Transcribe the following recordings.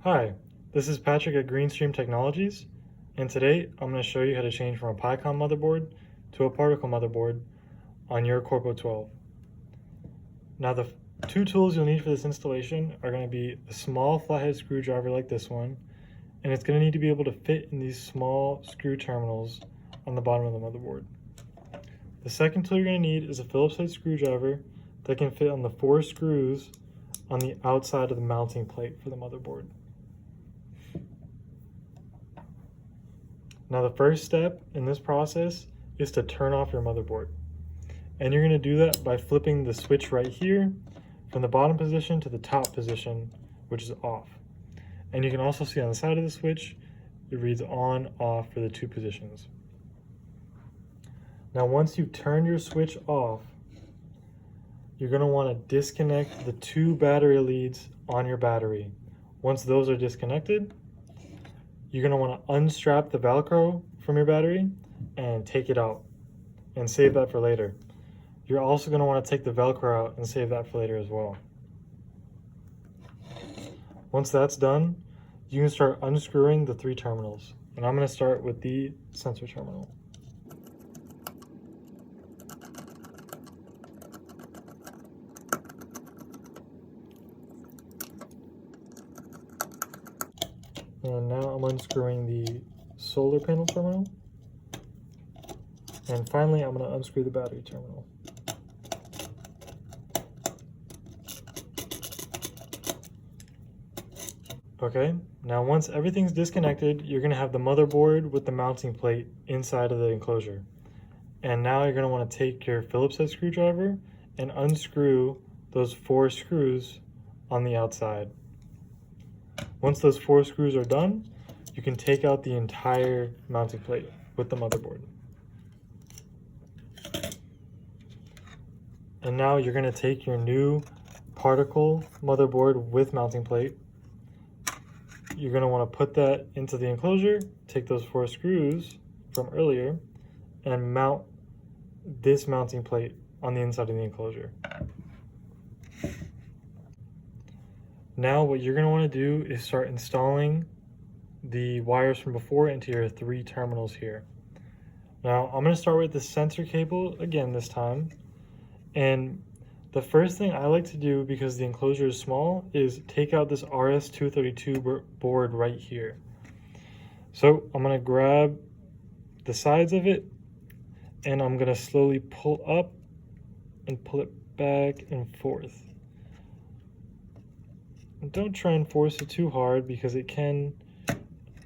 Hi, this is Patrick at Greenstream Technologies, and today I'm going to show you how to change from a PyCom motherboard to a particle motherboard on your Corbo 12. Now the two tools you'll need for this installation are going to be a small flathead screwdriver like this one, and it's going to need to be able to fit in these small screw terminals on the bottom of the motherboard. The second tool you're going to need is a Phillips head screwdriver that can fit on the 4 screws on the outside of the mounting plate for the motherboard. Now the first step in this process is to turn off your motherboard. And you're going to do that by flipping the switch right here from the bottom position to the top position, which is off. And you can also see on the side of the switch, it reads on, off for the 2 positions. Now once you've turned your switch off, you're going to want to disconnect the 2 battery leads on your battery. Once those are disconnected, you're going to want to unstrap the Velcro from your battery and take it out and save that for later. You're also going to want to take the Velcro out and save that for later as well. Once that's done, you can start unscrewing the 3 terminals. And I'm going to start with the sensor terminal. And now I'm unscrewing the solar panel terminal. And finally, I'm going to unscrew the battery terminal. Okay, now once everything's disconnected, you're going to have the motherboard with the mounting plate inside of the enclosure. And now you're going to want to take your Phillips head screwdriver and unscrew those 4 screws on the outside. Once those 4 screws are done, you can take out the entire mounting plate with the motherboard. And now you're going to take your new particle motherboard with mounting plate. You're going to want to put that into the enclosure, take those 4 screws from earlier, and mount this mounting plate on the inside of the enclosure. Now what you're going to want to do is start installing the wires from before into your 3 terminals here. Now I'm going to start with the sensor cable again this time. And the first thing I like to do, because the enclosure is small, is take out this RS-232 board right here. So I'm going to grab the sides of it and I'm going to slowly pull up and pull it back and forth. And don't try and force it too hard, because it can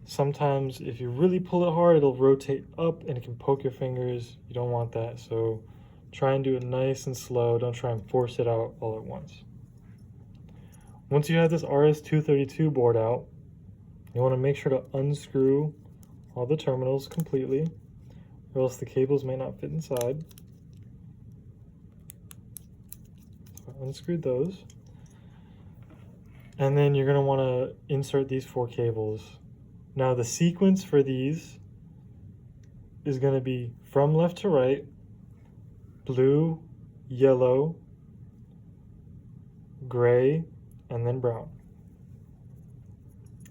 sometimes, if you really pull it hard, it'll rotate up and it can poke your fingers. You don't want that, so try and do it nice and slow. Don't try and force it out all at once. Once you have this RS-232 board out, you want to make sure to unscrew all the terminals completely, or else the cables may not fit inside. So I unscrewed those. And then you're going to want to insert these 4 cables. Now the sequence for these is going to be from left to right, blue, yellow, gray, and then brown.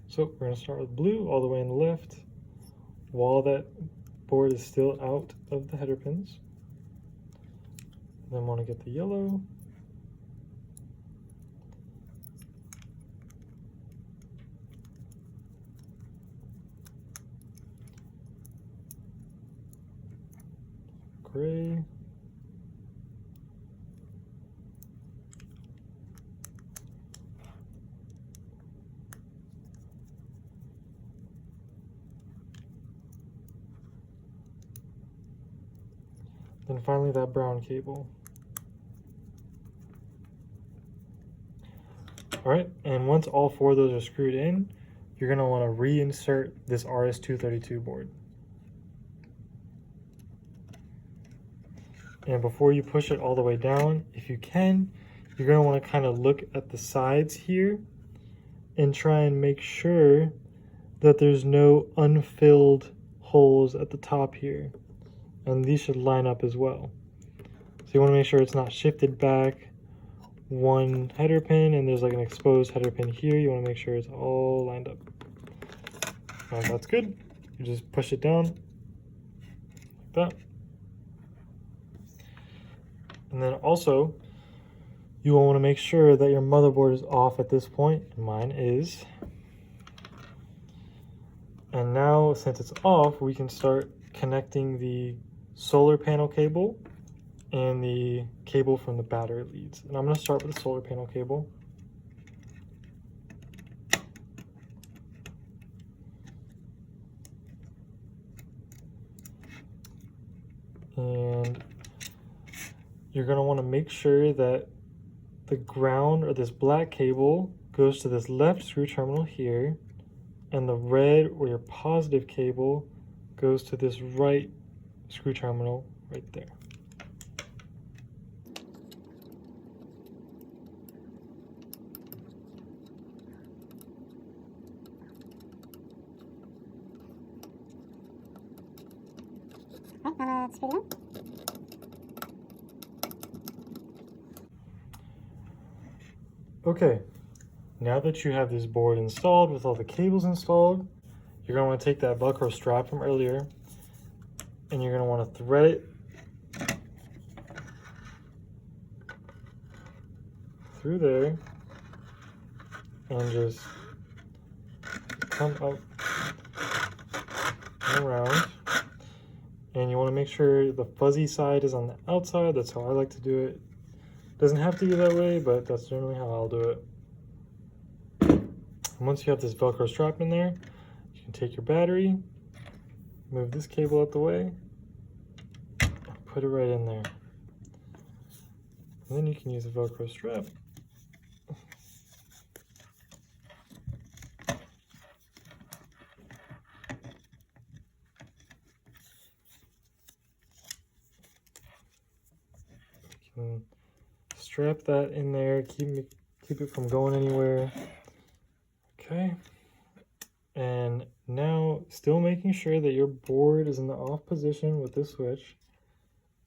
So we're going to start with blue all the way on the left, while that board is still out of the header pins. Then want to get the yellow. Gray. Then finally that brown cable. All right, and once all 4 of those are screwed in, you're going to want to reinsert this RS-232 board. And before you push it all the way down, if you can, you're going to want to kind of look at the sides here and try and make sure that there's no unfilled holes at the top here. And these should line up as well. So you want to make sure it's not shifted back one header pin and there's like an exposed header pin here. You want to make sure it's all lined up. Now that's good. You just push it down like that. And then also, you will want to make sure that your motherboard is off at this point, and mine is. And now, since it's off, we can start connecting the solar panel cable and the cable from the battery leads. And I'm going to start with the solar panel cable. And you're going to want to make sure that the ground, or this black cable, goes to this left screw terminal here, and the red, or your positive cable, goes to this right screw terminal right there. Let's screw it on. Okay, now that you have this board installed with all the cables installed, you're going to want to take that Velcro strap from earlier and you're going to want to thread it through there and just come up and around. And you want to make sure the fuzzy side is on the outside. That's how I like to do it. Doesn't have to be that way, but that's generally how I'll do it. And once you have this Velcro strap in there, you can take your battery, move this cable out the way, and put it right in there. And then you can use the Velcro strap. You can strap that in there, keep it from going anywhere. Okay, and now still making sure that your board is in the off position with this switch.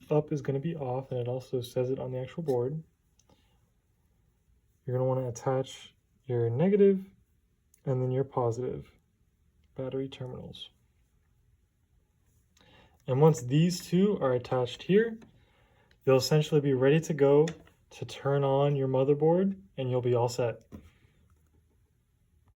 Up is going to be off, and it also says it on the actual board. You're going to want to attach your negative and then your positive battery terminals. And once these two are attached here, you'll essentially be ready to go to turn on your motherboard, and you'll be all set.